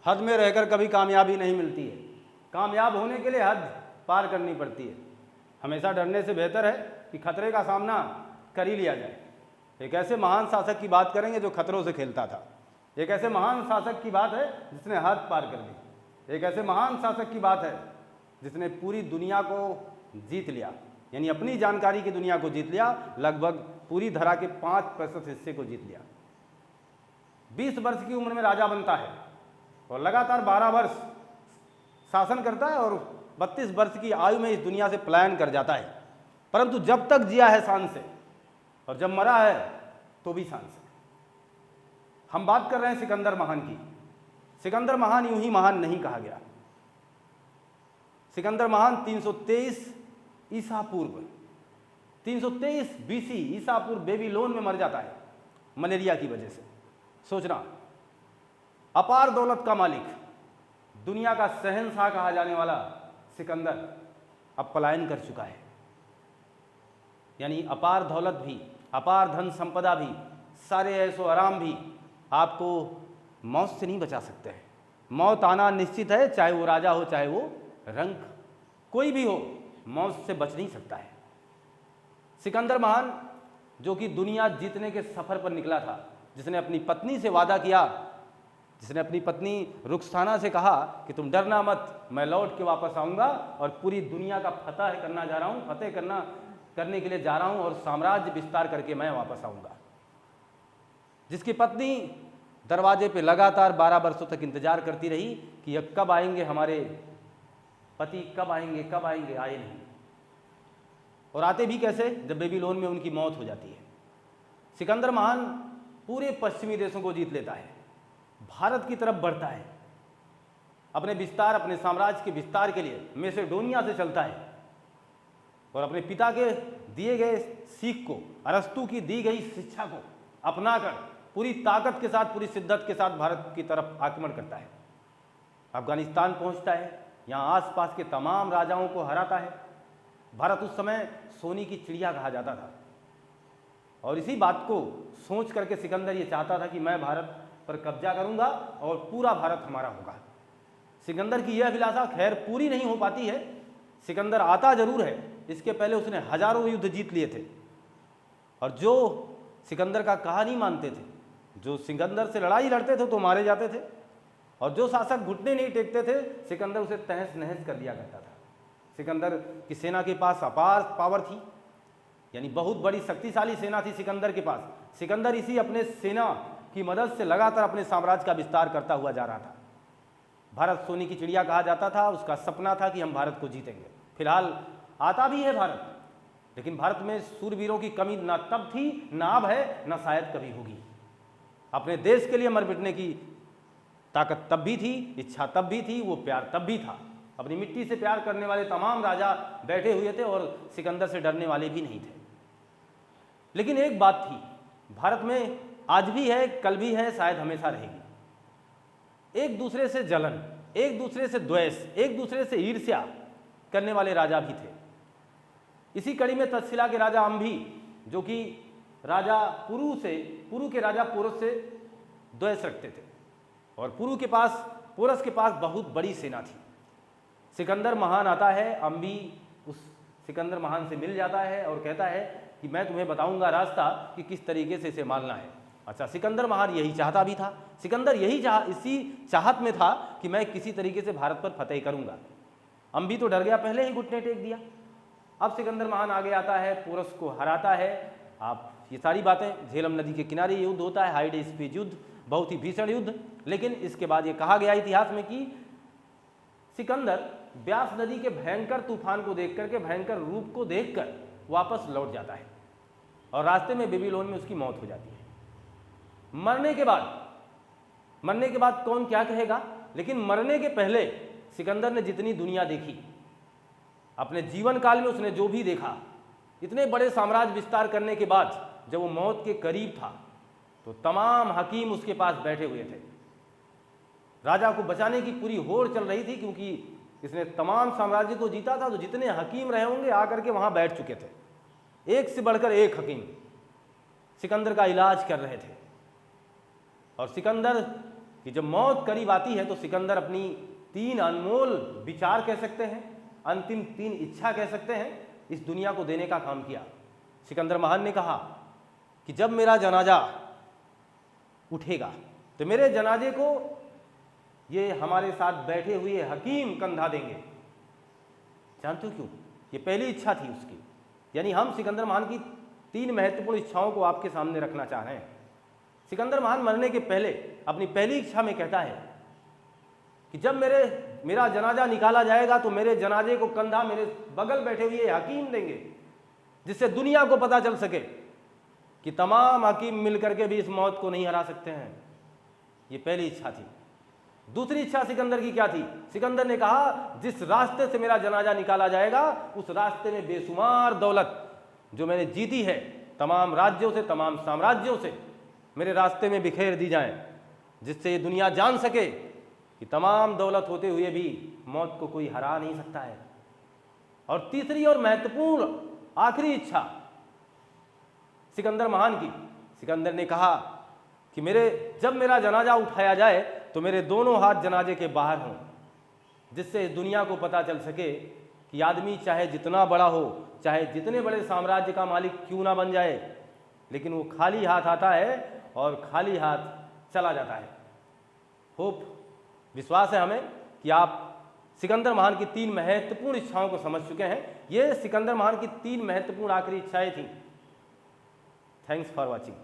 हद में रहकर कभी कामयाबी नहीं मिलती है। कामयाब होने के लिए हद पार करनी पड़ती है। हमेशा डरने से बेहतर है कि खतरे का सामना कर ही लिया जाए। एक ऐसे महान शासक की बात करेंगे जो खतरों से खेलता था। एक ऐसे महान शासक की बात है जिसने हद पार कर दी। एक ऐसे महान शासक की बात है जिसने पूरी दुनिया को जीत लिया, यानी अपनी जानकारी की दुनिया को जीत लिया, लगभग पूरी धरा के 5% हिस्से को जीत लिया। 20 वर्ष की उम्र में राजा बनता है और लगातार 12 वर्ष शासन करता है और 32 वर्ष की आयु में इस दुनिया से पलायन कर जाता है। परंतु जब तक जिया है शान से और जब मरा है तो भी शान से। हम बात कर रहे हैं सिकंदर महान की। सिकंदर महान यूं ही महान नहीं कहा गया। सिकंदर महान 323 ईसा पूर्व 323 BC ईसा पूर्व बेबीलोन में मर जाता है मलेरिया की वजह से। सोचना, अपार दौलत का मालिक, दुनिया का शहंशाह कहा जाने वाला सिकंदर अब पलायन कर चुका है। यानी अपार दौलत भी, अपार धन संपदा भी, सारे ऐशो आराम भी आपको मौत से नहीं बचा सकते हैं। मौत आना निश्चित है, चाहे वो राजा हो चाहे वो रंक, कोई भी हो, मौत से बच नहीं सकता है। सिकंदर महान जो कि दुनिया जीतने के सफर पर निकला था, जिसने अपनी पत्नी से वादा किया, जिसने अपनी पत्नी रुखसाना से कहा कि तुम डरना मत, मैं लौट के वापस आऊंगा और पूरी दुनिया का फतह करना जा रहा हूं, फतेह करने के लिए जा रहा हूं और साम्राज्य विस्तार करके मैं वापस आऊंगा। जिसकी पत्नी दरवाजे पे लगातार 12 वर्षों तक इंतजार करती रही कि यह कब आएंगे, हमारे पति कब आएंगे, कब आएंगे, आए नहीं। और आते भी कैसे, जब बेबीलोन में उनकी मौत हो जाती है। सिकंदर महान पूरे पश्चिमी देशों को जीत लेता है, भारत की तरफ बढ़ता है, अपने विस्तार, अपने साम्राज्य के विस्तार के लिए मैसेडोनिया से चलता है और अपने पिता के दिए गए सीख को, अरस्तु की दी गई शिक्षा को अपनाकर पूरी ताकत के साथ, पूरी शिद्दत के साथ भारत की तरफ आक्रमण करता है। अफगानिस्तान पहुंचता है, यहाँ आसपास के तमाम राजाओं को हराता है। भारत उस समय सोने की चिड़िया कहा जाता था और इसी बात को सोच करके सिकंदर ये चाहता था कि मैं भारत पर कब्जा करूंगा और पूरा भारत हमारा होगा। सिकंदर की यह अभिलाषा खैर पूरी नहीं हो पाती है। सिकंदर आता जरूर है, इसके पहले उसने हजारों युद्ध जीत लिए थे और जो सिकंदर का कहा नहीं मानते थे, जो सिकंदर से लड़ाई लड़ते थे तो मारे जाते थे और जो शासक घुटने नहीं टेकते थे सिकंदर उसे तहस नहस कर दिया करता था। सिकंदर की सेना के पास अपार पावर थी, यानी बहुत बड़ी शक्तिशाली सेना थी सिकंदर के पास। सिकंदर इसी अपने सेना की मदद से लगातार अपने साम्राज्य का विस्तार करता हुआ जा रहा था। भारत सोने की चिड़िया कहा जाता था, उसका सपना था कि हम भारत को जीतेंगे। फिलहाल आता भी है भारत, लेकिन भारत में सूरवीरों की कमी ना तब थी, ना अब है, ना शायद कभी होगी। अपने देश के लिए मर मिटने की ताकत तब भी थी, इच्छा तब भी थी, वो प्यार तब भी था। अपनी मिट्टी से प्यार करने वाले तमाम राजा बैठे हुए थे और सिकंदर से डरने वाले भी नहीं थे। लेकिन एक बात थी, भारत में आज भी है, कल भी है, शायद हमेशा रहेगी। एक दूसरे से जलन, एक दूसरे से द्वेष, एक दूसरे से ईर्ष्या करने वाले राजा भी थे। इसी कड़ी में तक्षशिला के राजा अंभी, जो कि राजा पुरु के राजा पोरस से द्वेष रखते थे और पोरस के पास बहुत बड़ी सेना थी। सिकंदर महान आता है, अंभी उस सिकंदर महान से मिल जाता है और कहता है कि मैं तुम्हें बताऊंगा रास्ता कि किस तरीके से इसे मारना है। अच्छा, सिकंदर महान यही चाहता भी था। सिकंदर इसी चाहत में था कि मैं किसी तरीके से भारत पर फतेह करूंगा। अंभी तो डर गया, पहले ही घुटने टेक दिया। अब सिकंदर महान आगे आता है, पोरस को हराता है। आप ये सारी बातें, झेलम नदी के किनारे युद्ध होता है, हाइड स्पीड युद्ध, बहुत ही भीषण युद्ध। लेकिन इसके बाद ये कहा गया इतिहास में कि सिकंदर ब्यास नदी के भयंकर तूफान को देख करके, भयंकर रूप को देखकर वापस लौट जाता है और रास्ते में बेबीलोन में उसकी मौत हो जाती है। मरने के बाद कौन क्या कहेगा, लेकिन मरने के पहले सिकंदर ने जितनी दुनिया देखी, अपने जीवन काल में उसने जो भी देखा, इतने बड़े साम्राज्य विस्तार करने के बाद जब वो मौत के करीब था तो तमाम हकीम उसके पास बैठे हुए थे। राजा को बचाने की पूरी होड़ चल रही थी, क्योंकि इसने तमाम साम्राज्य को जीता था। तो जितने हकीम रहे होंगे आकर के वहां बैठ चुके थे, एक से बढ़कर एक हकीम सिकंदर का इलाज कर रहे थे। और सिकंदर कि जब मौत करीब आती है तो सिकंदर अपनी 3 अनमोल विचार कह सकते हैं, अंतिम 3 इच्छा कह सकते हैं, इस दुनिया को देने का काम किया। सिकंदर महान ने कहा कि जब मेरा जनाजा उठेगा तो मेरे जनाजे को ये हमारे साथ बैठे हुए हकीम कंधा देंगे। जानते हो क्यों? ये पहली इच्छा थी उसकी। यानी हम सिकंदर महान की 3 महत्वपूर्ण इच्छाओं को आपके सामने रखना चाह रहे हैं। सिकंदर महान मरने के पहले अपनी पहली इच्छा में कहता है कि जब मेरा जनाजा निकाला जाएगा तो मेरे जनाजे को कंधा मेरे बगल बैठे हुए हकीम देंगे, जिससे दुनिया को पता चल सके कि तमाम हकीम मिलकर के भी इस मौत को नहीं हरा सकते हैं। ये पहली इच्छा थी। दूसरी इच्छा सिकंदर की क्या थी? सिकंदर ने कहा जिस रास्ते से मेरा जनाजा निकाला जाएगा उस रास्ते में बेशुमार दौलत जो मैंने जीती है तमाम राज्यों से, तमाम साम्राज्यों से, मेरे रास्ते में बिखेर दी जाए, जिससे ये दुनिया जान सके कि तमाम दौलत होते हुए भी मौत को कोई हरा नहीं सकता है। और तीसरी और महत्वपूर्ण आखिरी इच्छा सिकंदर महान की, सिकंदर ने कहा कि जब मेरा जनाजा उठाया जाए तो मेरे दोनों हाथ जनाजे के बाहर हों, जिससे इस दुनिया को पता चल सके कि आदमी चाहे जितना बड़ा हो, चाहे जितने बड़े साम्राज्य का मालिक क्यों ना बन जाए, लेकिन वो खाली हाथ आता है और खाली हाथ चला जाता है। होप, विश्वास है हमें कि आप सिकंदर महान की 3 महत्वपूर्ण इच्छाओं को समझ चुके हैं। ये सिकंदर महान की 3 महत्वपूर्ण आखिरी इच्छाएं थीं। Thanks for watching.